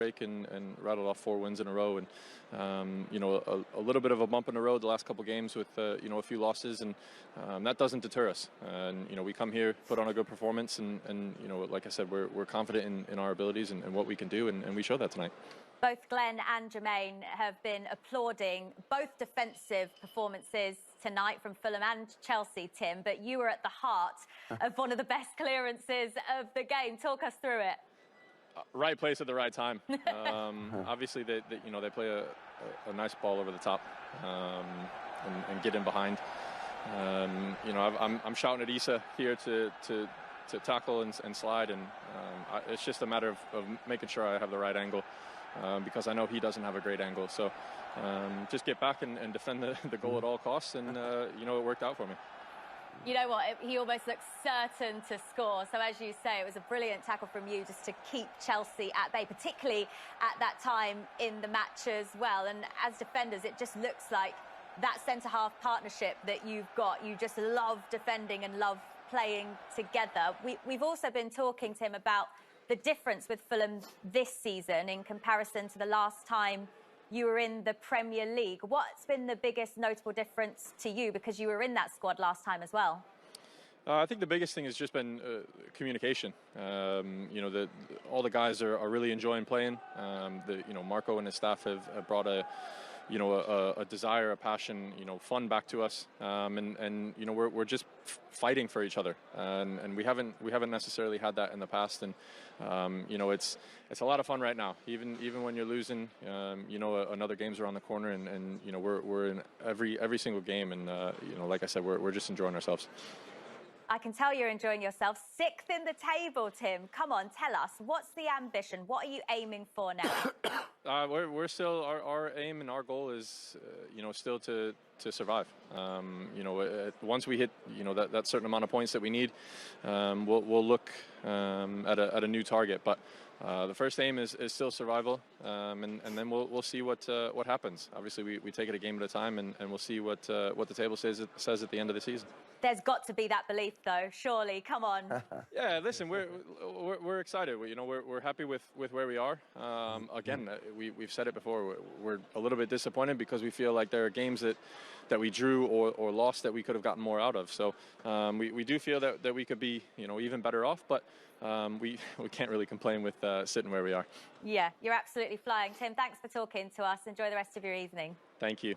break and rattled off 4 wins in a row, and a little bit of a bump in the road the last couple games with a few losses, and that doesn't deter us. And we come here, put on a good performance, and like I said, we're confident in our abilities and what we can do, and we showed that tonight. Both Glenn and Jermaine have been applauding both defensive performances tonight from Fulham and Chelsea, Tim, but you were at the heart of one of the best clearances of the game. Talk us through it. Right place at the right time. Obviously, they play a nice ball over the top and get in behind. I'm shouting at Issa here to tackle and slide, and it's just a matter of making sure I have the right angle. Because I know he doesn't have a great angle. So just get back and defend the goal at all costs, and it worked out for me. You know what, he almost looked certain to score. So as you say, it was a brilliant tackle from you just to keep Chelsea at bay, particularly at that time in the match as well. And as defenders, it just looks like that centre-half partnership that you've got. You just love defending and love playing together. We've also been talking to him about the difference with Fulham this season in comparison to the last time you were in the Premier League. What's been the biggest notable difference to you, because you were in that squad last time as well? I think the biggest thing has just been communication. All the guys are really enjoying playing. Marco and his staff have brought a desire, a passion, fun back to us, and we're just fighting for each other, and we haven't necessarily had that in the past, and it's a lot of fun right now. Even when you're losing, another game's around the corner, and we're in every single game, and like I said, we're just enjoying ourselves. I can tell you're enjoying yourself. 6th in the table, Tim. Come on, tell us, what's the ambition? What are you aiming for now? We're still, our aim and our goal is, still to survive. Once we hit, that certain amount of points that we need, we'll look at a new target. But the first aim is still survival, and then we'll see what happens. Obviously, we take it a game at a time, and we'll see what the table says at the end of the season. There's got to be that belief, though. Surely, come on. Yeah, listen, we're excited. We're happy with where we are. Again, we've said it before. We're a little bit disappointed because we feel like there are games that we drew or lost that we could have gotten more out of. So we do feel that we could be even better off, but we can't really complain with sitting where we are. Yeah, you're absolutely flying, Tim. Thanks for talking to us. Enjoy the rest of your evening. Thank you.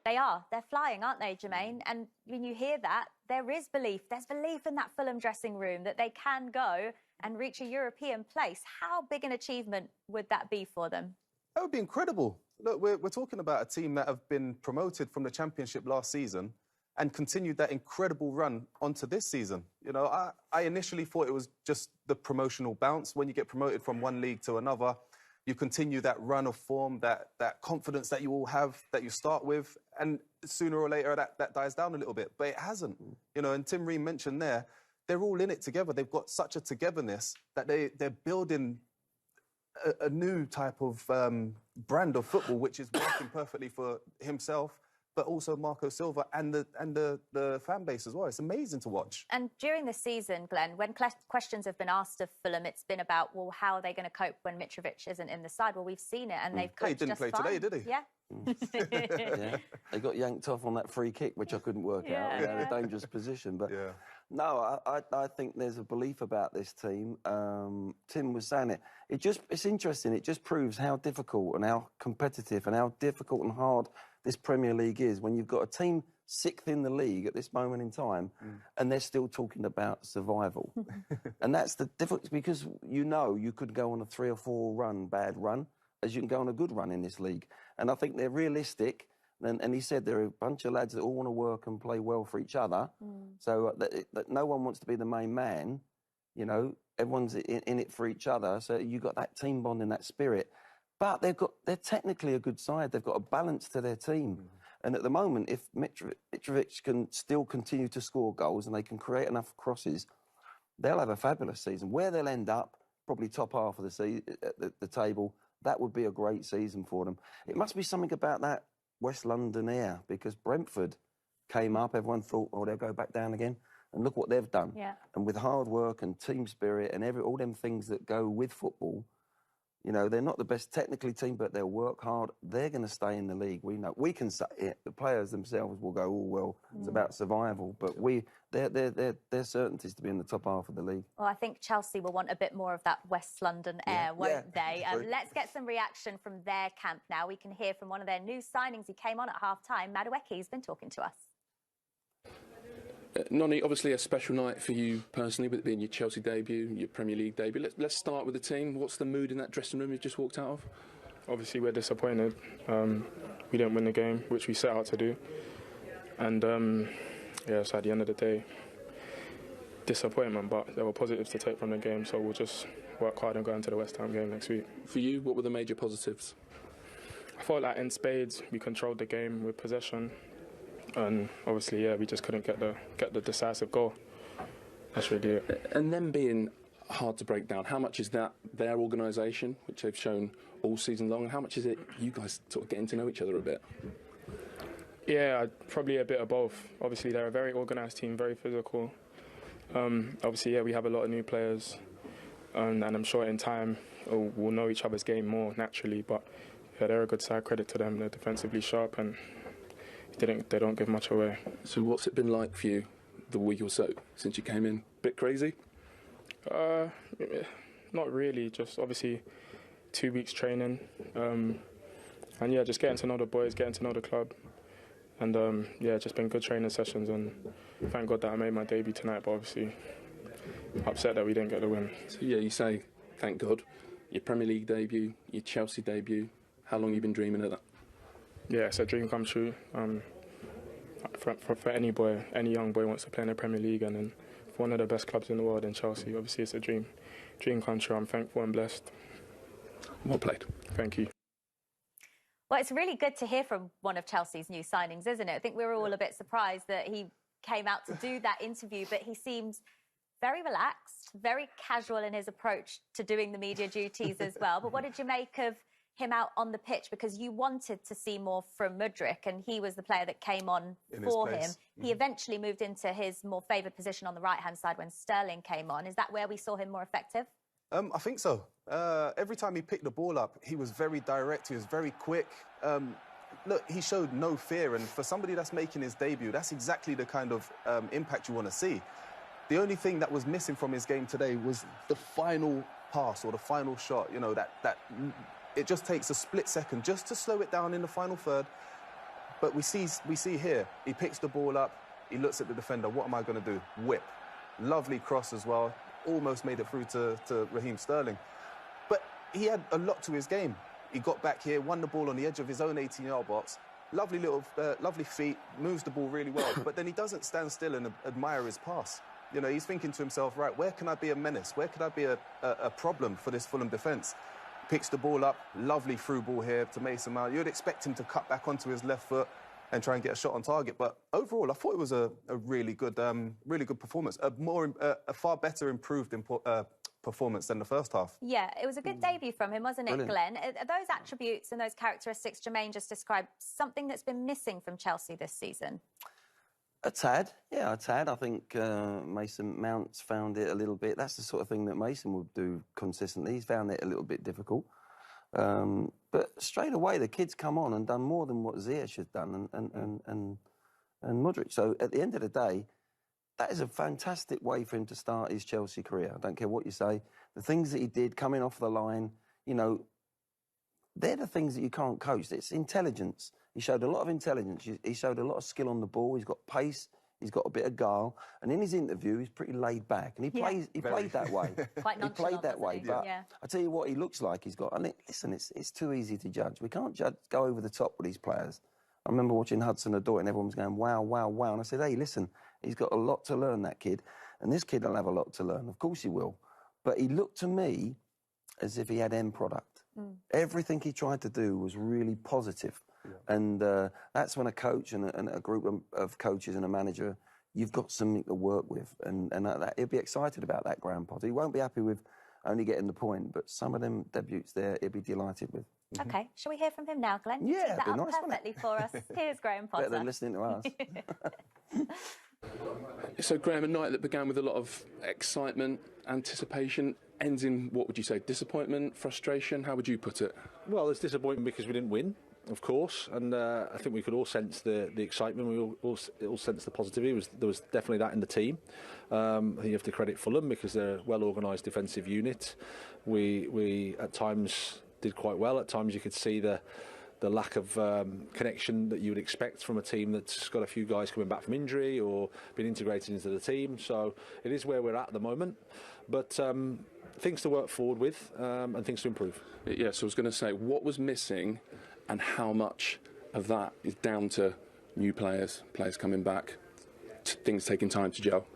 They're flying, aren't they, Jermaine? And when you hear that, there is belief. There's belief in that Fulham dressing room that they can go and reach a European place. How big an achievement would that be for them? That would be incredible. Look, we're talking about a team that have been promoted from the Championship last season and continued that incredible run onto this season. I initially thought it was just the promotional bounce. When you get promoted from one league to another, you continue that run of form, that confidence that you all have, that you start with, and sooner or later that dies down a little bit. But it hasn't. And Tim Ream mentioned there, they're all in it together. They've got such a togetherness that they're building a new type of brand of football, which is working perfectly for himself, but also Marco Silva and the fan base as well. It's amazing to watch. And during the season, Glenn, when questions have been asked of Fulham, it's been about, well, how are they going to cope when Mitrovic isn't in the side? Well, we've seen it, and they've coped just fine. He didn't play today, did he? Yeah. Yeah. They got yanked off on that free kick, which I couldn't work out. A dangerous position. But no, I think there's a belief about this team. Tim was saying it. It's interesting. It just proves how difficult and how competitive and how difficult and hard this Premier League is when you've got a team 6th in the league at this moment in time and they're still talking about survival. And that's the difference, because you could go on a 3 or 4 bad run, as you can go on a good run in this league. And I think they're realistic. And he said there are a bunch of lads that all want to work and play well for each other. So that no one wants to be the main man. Everyone's in it for each other. So you've got that team bond and that spirit. But they're technically a good side. They've got a balance to their team. And at the moment, if Mitrovic can still continue to score goals and they can create enough crosses, they'll have a fabulous season. Where they'll end up, probably top half of the table, that would be a great season for them. It must be something about that West London air, because Brentford came up, everyone thought, oh, they'll go back down again. And look what they've done. Yeah. And with hard work and team spirit and all them things that go with football, You know, they're not the best technically team, but they'll work hard. They're going to stay in the league. We know. We can say it. The players themselves will go, oh, well, it's about survival. But they're certainties to be in the top half of the league. Well, I think Chelsea will want a bit more of that West London air, won't they? Let's get some reaction from their camp now. We can hear from one of their new signings. He came on at half-time. Madueke's been talking to us. Nonny, obviously a special night for you personally, with it being your Chelsea debut, your Premier League debut. Let's start with the team. What's the mood in that dressing room you've just walked out of? Obviously, we're disappointed. We didn't win the game, which we set out to do. And, so at the end of the day, disappointment, but there were positives to take from the game, so we'll just work hard and go into the West Ham game next week. For you, what were the major positives? I felt like in spades, we controlled the game with possession. And obviously, we just couldn't get the decisive goal. That's really it. And them being hard to break down, how much is that their organisation, which they've shown all season long, and how much is it you guys sort of getting to know each other a bit? Yeah, probably a bit of both. Obviously, they're a very organised team, very physical. Obviously, we have a lot of new players, and I'm sure in time we'll know each other's game more naturally. But they're a good side. Credit to them. They're defensively sharp and they don't give much away. So what's it been like for you the week or so since you came in? Bit crazy? Not really, just obviously 2 weeks training. And just getting to know the boys, getting to know the club. And just been good training sessions, and thank God that I made my debut tonight, but obviously upset that we didn't get the win. So you say, thank God, your Premier League debut, your Chelsea debut, how long have you been dreaming of that? Yeah, it's a dream come true. For any boy, any young boy wants to play in the Premier League, and then for one of the best clubs in the world in Chelsea, obviously it's a dream come true. I'm thankful and blessed. Well played. Thank you. Well, it's really good to hear from one of Chelsea's new signings, isn't it? I think we were all a bit surprised that he came out to do that interview, but he seems very relaxed, very casual in his approach to doing the media duties as well. But what did you make of him out on the pitch? Because you wanted to see more from Mudryk, and he was the player that came on for him. He eventually moved into his more favoured position on the right-hand side when Sterling came on. Is that where we saw him more effective? I think so. Every time he picked the ball up, he was very direct, he was very quick. Look, he showed no fear, and for somebody that's making his debut, that's exactly the kind of impact you want to see. The only thing that was missing from his game today was the final pass or the final shot, you know, that it just takes a split second just to slow it down in the final third. But we see here, he picks the ball up, he looks at the defender, what am I going to do? Whip. Lovely cross as well. Almost made it through to Raheem Sterling. But he had a lot to his game. He got back here, won the ball on the edge of his own 18-yard box. Lovely little, lovely feet, moves the ball really well. But then he doesn't stand still and admire his pass. You know, he's thinking to himself, right, where can I be a menace? Where can I be a problem for this Fulham defence? Picks the ball up, lovely through ball here to Mason Mount. You'd expect him to cut back onto his left foot and try and get a shot on target. But overall, I thought it was a really good performance. A far better improved performance than the first half. Yeah, it was a good debut from him, wasn't it, Glenn? Are those attributes and those characteristics Jermaine just described something that's been missing from Chelsea this season? A tad. I think Mason Mount's found it a little bit. That's the sort of thing that Mason would do consistently. He's found it a little bit difficult. But straight away, the kid's come on and done more than what Ziyech has done and Mudryk. So at the end of the day, that is a fantastic way for him to start his Chelsea career. I don't care what you say. The things that he did coming off the line, you know, they're the things that you can't coach. It's intelligence. He showed a lot of intelligence. He showed a lot of skill on the ball. He's got pace. He's got a bit of guile. And in his interview, he's pretty laid back. And he played that way. Quite nonchalant, he played that way. He? But I tell you what, he looks like he's got... And listen, it's too easy to judge. We can't go over the top with these players. I remember watching Hudson-Odoi and everyone was going, wow, wow, wow. And I said, hey, listen, he's got a lot to learn, that kid. And this kid will have a lot to learn. Of course he will. But he looked to me as if he had end product. Everything he tried to do was really positive. Yeah. And that's when a coach and a group of coaches and a manager, you've got something to work with. And he'll be excited about that, Graham Potter. He won't be happy with only getting the point, but some of them debuts there, he'll be delighted with. OK, shall we hear from him now, Glenn? Yeah, that it'd be nice, perfectly for us. Here's Graham Potter. Better than listening to us. So, Graham, a night that began with a lot of excitement, anticipation, ends in, what would you say, disappointment, frustration? How would you put it? Well, it's disappointing because we didn't win, of course, and I think we could all sense the excitement. We all sense the positivity. There was definitely that in the team. I think you have to credit Fulham because they're a well-organised defensive unit. We at times did quite well. At times you could see the lack of connection that you would expect from a team that's got a few guys coming back from injury or been integrated into the team. So it is where we're at the moment. But things to work forward with and things to improve. Yeah, so I was going to say, what was missing and how much of that is down to new players coming back, things taking time to gel?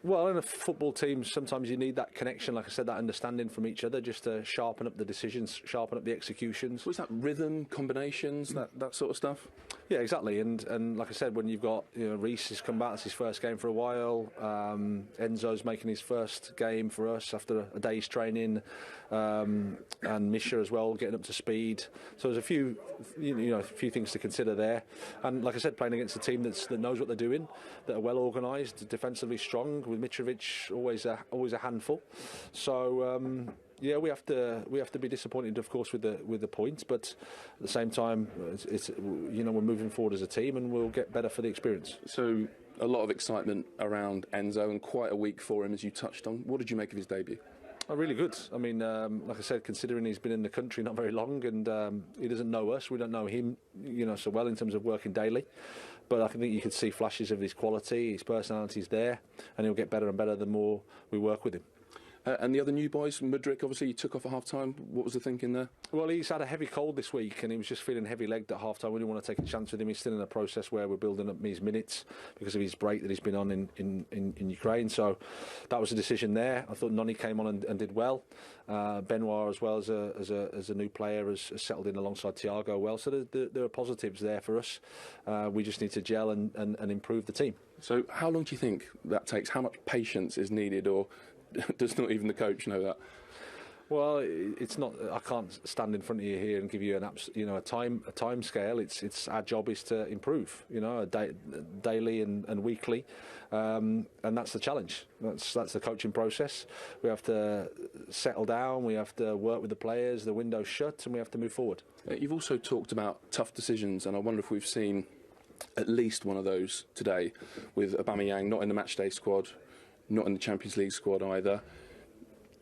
Well, in a football team, sometimes you need that connection, like I said, that understanding from each other, just to sharpen up the decisions, sharpen up the executions. What's that, rhythm, combinations, that sort of stuff? Yeah, exactly. And like I said, when you've got, Reece has come back, it's his first game for a while. Enzo's making his first game for us after a day's training, and Misha as well, getting up to speed. So there's a few things to consider there. And like I said, playing against a team that knows what they're doing, that are well organised, defensively strong. With Mitrovic, always a handful. So we have to be disappointed, of course, with the points, but at the same time, we're moving forward as a team, and we'll get better for the experience. So a lot of excitement around Enzo, and quite a week for him, as you touched on. What did you make of his debut? Oh, really good. I mean, like I said, considering he's been in the country not very long, and he doesn't know us, we don't know him, so well in terms of working daily. But I think you could see flashes of his quality, his personality's there, and he'll get better and better the more we work with him. And the other new boys, Mudryk, obviously, you took off at half-time. What was the thinking there? Well, he's had a heavy cold this week, and he was just feeling heavy-legged at half-time. We didn't want to take a chance with him. He's still in a process where we're building up his minutes because of his break that he's been on in Ukraine. So that was a decision there. I thought Noni came on and did well. Benoit, as well as a new player, has settled in alongside Thiago well. So there are positives there for us. We just need to gel and improve the team. So how long do you think that takes? How much patience is needed, or does not even the coach know that? Well, it's not. I can't stand in front of you here and give you a time scale. It's our job is to improve. Daily and weekly, and that's the challenge. That's the coaching process. We have to settle down. We have to work with the players. The window's shut, and we have to move forward. You've also talked about tough decisions, and I wonder if we've seen at least one of those today, with Aubameyang not in the matchday squad, not in the Champions League squad either.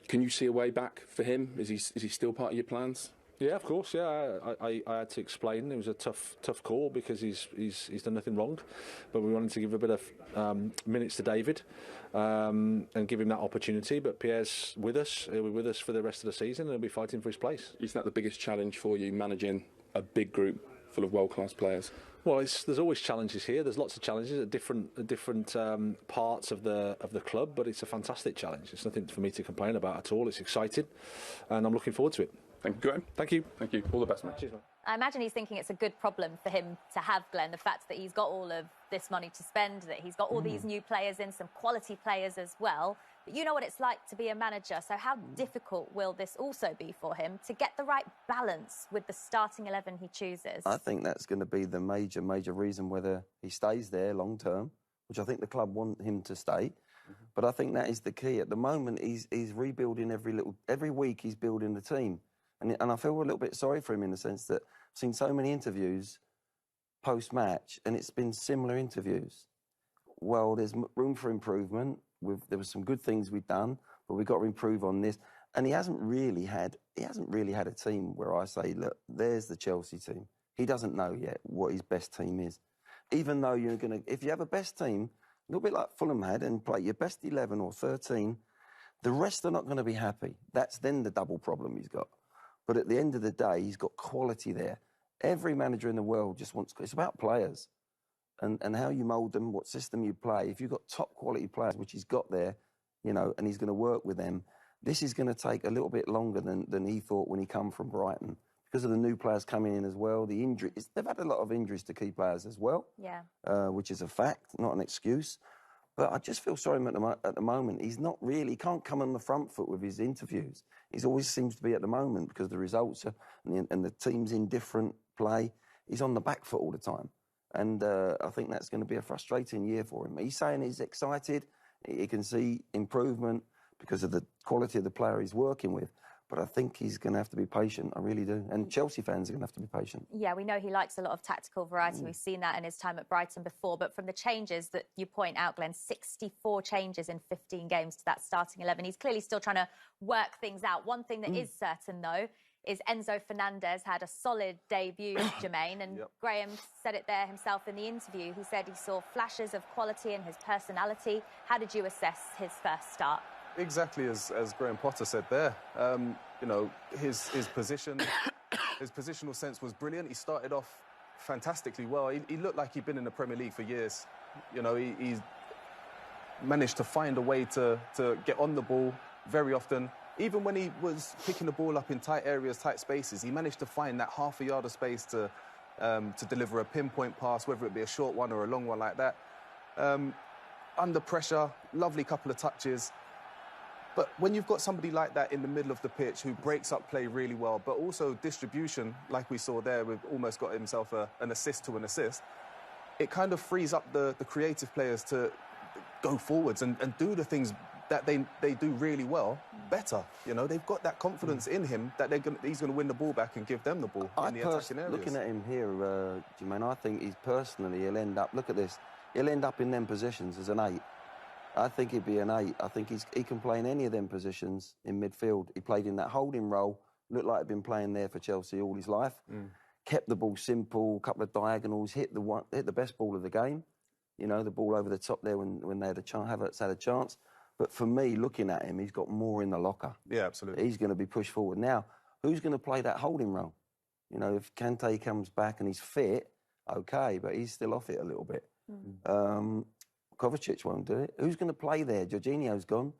Can you see a way back for him? Is he still part of your plans? Yeah, of course. Yeah, I had to explain. It was a tough call because he's done nothing wrong, but we wanted to give a bit of minutes to David and give him that opportunity. But Pierre's with us. He'll be with us for the rest of the season, and he'll be fighting for his place. Is that the biggest challenge for you, managing a big group full of world-class players? Well, there's always challenges here. There's lots of challenges at different parts of the club, but it's a fantastic challenge. It's nothing for me to complain about at all. It's exciting, and I'm looking forward to it. Thank you, Graham. Thank you. Thank you. All the best, mate. Cheers, mate. I imagine he's thinking it's a good problem for him to have, Glenn, the fact that he's got all of this money to spend, that he's got all these new players in, some quality players as well. But you know what it's like to be a manager, so how difficult will this also be for him to get the right balance with the starting 11 he chooses? I think that's going to be the major reason whether he stays there long term, which I think the club want him to stay. But I think that is the key. At the moment, he's rebuilding every week he's building the team. And I feel a little bit sorry for him in the sense that I've seen so many interviews post-match, and it's been similar interviews. Well, there's room for improvement. There were some good things we've done, but we've got to improve on this. And he hasn't really had a team where I say, look, there's the Chelsea team. He doesn't know yet what his best team is. Even though if you have a best team, a little bit like Fulham had, and play your best 11 or 13, the rest are not going to be happy. That's then the double problem he's got. But at the end of the day, he's got quality there. Every manager in the world just wants... It's about players and how you mould them, what system you play. If you've got top quality players, which he's got there, and he's going to work with them, this is going to take a little bit longer than he thought when he come from Brighton. Because of the new players coming in as well, the injuries... They've had a lot of injuries to key players as well, which is a fact, not an excuse. But I just feel sorry at the moment. He's not really... He can't come on the front foot with his interviews. He always seems to be at the moment because the results are... And the team's in different play. He's on the back foot all the time. And I think that's going to be a frustrating year for him. He's saying he's excited. He can see improvement because of the quality of the player he's working with. But I think he's going to have to be patient. I really do. And Chelsea fans are going to have to be patient. Yeah, we know he likes a lot of tactical variety. We've seen that in his time at Brighton before. But from the changes that you point out, Glenn, 64 changes in 15 games to that starting 11. He's clearly still trying to work things out. One thing that is certain, though, is Enzo Fernandez had a solid debut, Jermaine, and Graham said it there himself in the interview. He said he saw flashes of quality in his personality. How did you assess his first start? Exactly as Graham Potter said there. You know, his position, his positional sense was brilliant. He started off fantastically well. He looked like he'd been in the Premier League for years. You know, he's managed to find a way to get on the ball very often. Even when he was picking the ball up in tight areas, tight spaces, he managed to find that half a yard of space to deliver a pinpoint pass, whether it be a short one or a long one like that. Under pressure, lovely couple of touches. But when you've got somebody like that in the middle of the pitch who breaks up play really well, but also distribution, like we saw there, we've almost got himself an assist to an assist, it kind of frees up the creative players to go forwards and do the things that they do really well better. You know, they've got that confidence in him that he's going to win the ball back and give them the ball in the attacking areas. Looking at him here, Jermaine, I think he'll end up, look at this, he'll end up in them positions as an 8. I think he'd be an 8. I think he can play in any of them positions in midfield. He played in that holding role, looked like he'd been playing there for Chelsea all his life. Kept the ball simple, couple of diagonals, hit the best ball of the game. You know, the ball over the top there when they had Havertz had a chance. But for me, looking at him, he's got more in the locker. Yeah, absolutely. He's going to be pushed forward. Now, who's going to play that holding role? You know, if Kante comes back and he's fit, OK, but he's still off it a little bit. Kovacic won't do it. Who's going to play there? Jorginho's gone.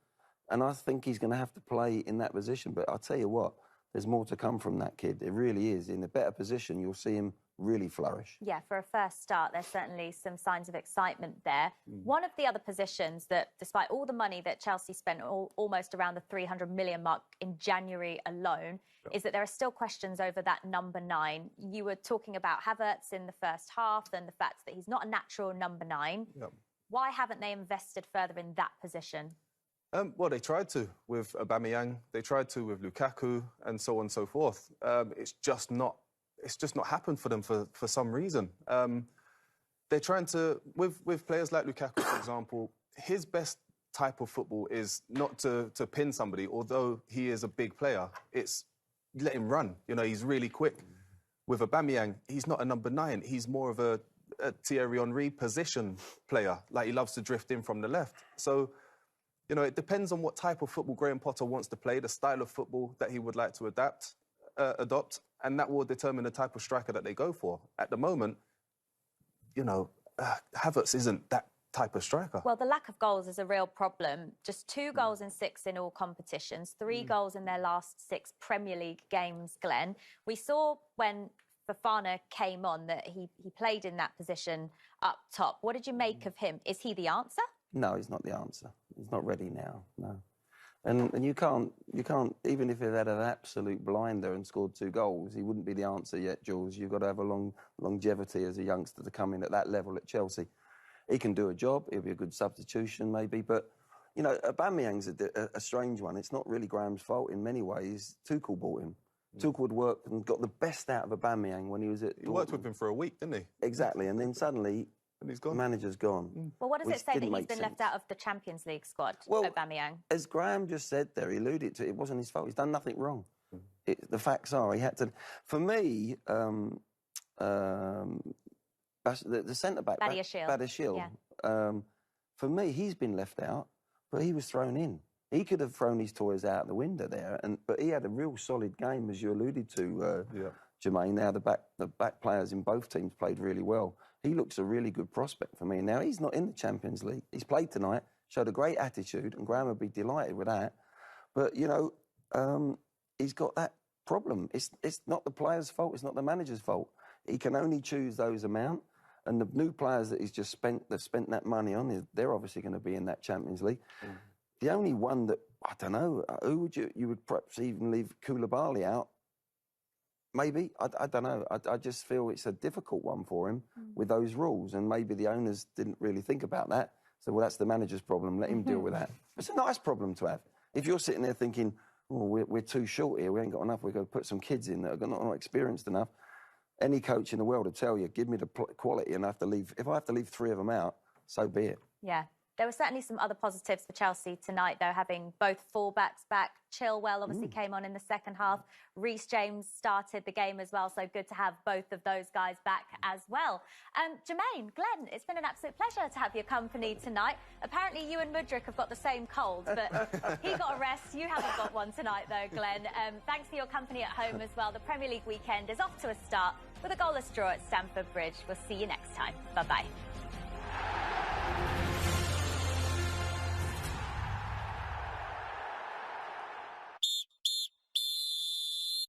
And I think he's going to have to play in that position. But I'll tell you what, there's more to come from that kid. It really is. In a better position, you'll see him really flourish. Yeah, for a first start, there's certainly some signs of excitement there. One of the other positions that, despite all the money that Chelsea spent, almost around the 300 million mark in January alone, is that there are still questions over that number 9. You were talking about Havertz in the first half and the fact that he's not a natural number 9. Why haven't they invested further in that position? Well, they tried to with Aubameyang, they tried to with Lukaku, and so on and so forth. It's just not happened for them for some reason. They're trying to, with players like Lukaku, for example, his best type of football is not to pin somebody, although he is a big player. It's let him run. You know, he's really quick. With Aubameyang, he's not a number 9. He's more of a Thierry Henry position player. Like, he loves to drift in from the left. So, you know, it depends on what type of football Graham Potter wants to play, the style of football that he would like to adopt, and that will determine the type of striker that they go for. At the moment, you know, Havertz isn't that type of striker. Well, the lack of goals is a real problem. Just 2 goals in 6 in all competitions, 3 goals in their last 6 Premier League games, Glenn. We saw when Fofana came on that he played in that position up top. What did you make of him? Is he the answer? No, he's not the answer. He's not ready now, no. And you can't, even if he had an absolute blinder and scored 2 goals, he wouldn't be the answer yet, Jules. You've got to have a longevity as a youngster to come in at that level at Chelsea. He can do a job, he'll be a good substitution maybe, but, you know, Aubameyang's a strange one. It's not really Graham's fault in many ways. Tuchel bought him. Tuchel had worked and got the best out of Aubameyang when he was at Dortmund. He worked with him for a week, didn't he? Exactly, and then suddenly and he's gone. The manager's gone. Well, what does it say that he's been left out of the Champions League squad, Aubameyang? As Graham just said there, he alluded to it wasn't his fault. He's done nothing wrong. The facts are he had to... For me, the centre-back... Badiashile. For me, he's been left out, but he was thrown in. He could have thrown his toys out the window there, but he had a real solid game, as you alluded to, Jermaine. Now, the back players in both teams played really well. He looks a really good prospect for me. Now, he's not in the Champions League. He's played tonight, showed a great attitude, and Graham would be delighted with that. But, you know, he's got that problem. It's not the player's fault. It's not the manager's fault. He can only choose those amount. And the new players that he's just spent that money on, they're obviously going to be in that Champions League. The only one that, I don't know, who would you would perhaps even leave Koulibaly out. Maybe. I don't know. I just feel it's a difficult one for him with those rules, and maybe the owners didn't really think about that. So, well, that's the manager's problem. Let him deal with that. It's a nice problem to have. If you're sitting there thinking, oh, we're too short here, we ain't got enough, we've got to put some kids in that are not experienced enough. Any coach in the world will tell you, give me the quality, and if I have to leave 3 of them out, so be it. Yeah. There were certainly some other positives for Chelsea tonight, though, having both fullbacks back. Chilwell obviously came on in the second half. Reece James started the game as well, so good to have both of those guys back as well. Jermaine, Glenn, it's been an absolute pleasure to have your company tonight. Apparently you and Mudryk have got the same cold, but he got a rest. You haven't got one tonight, though, Glenn. Thanks for your company at home as well. The Premier League weekend is off to a start with a goalless draw at Stamford Bridge. We'll see you next time. Bye-bye.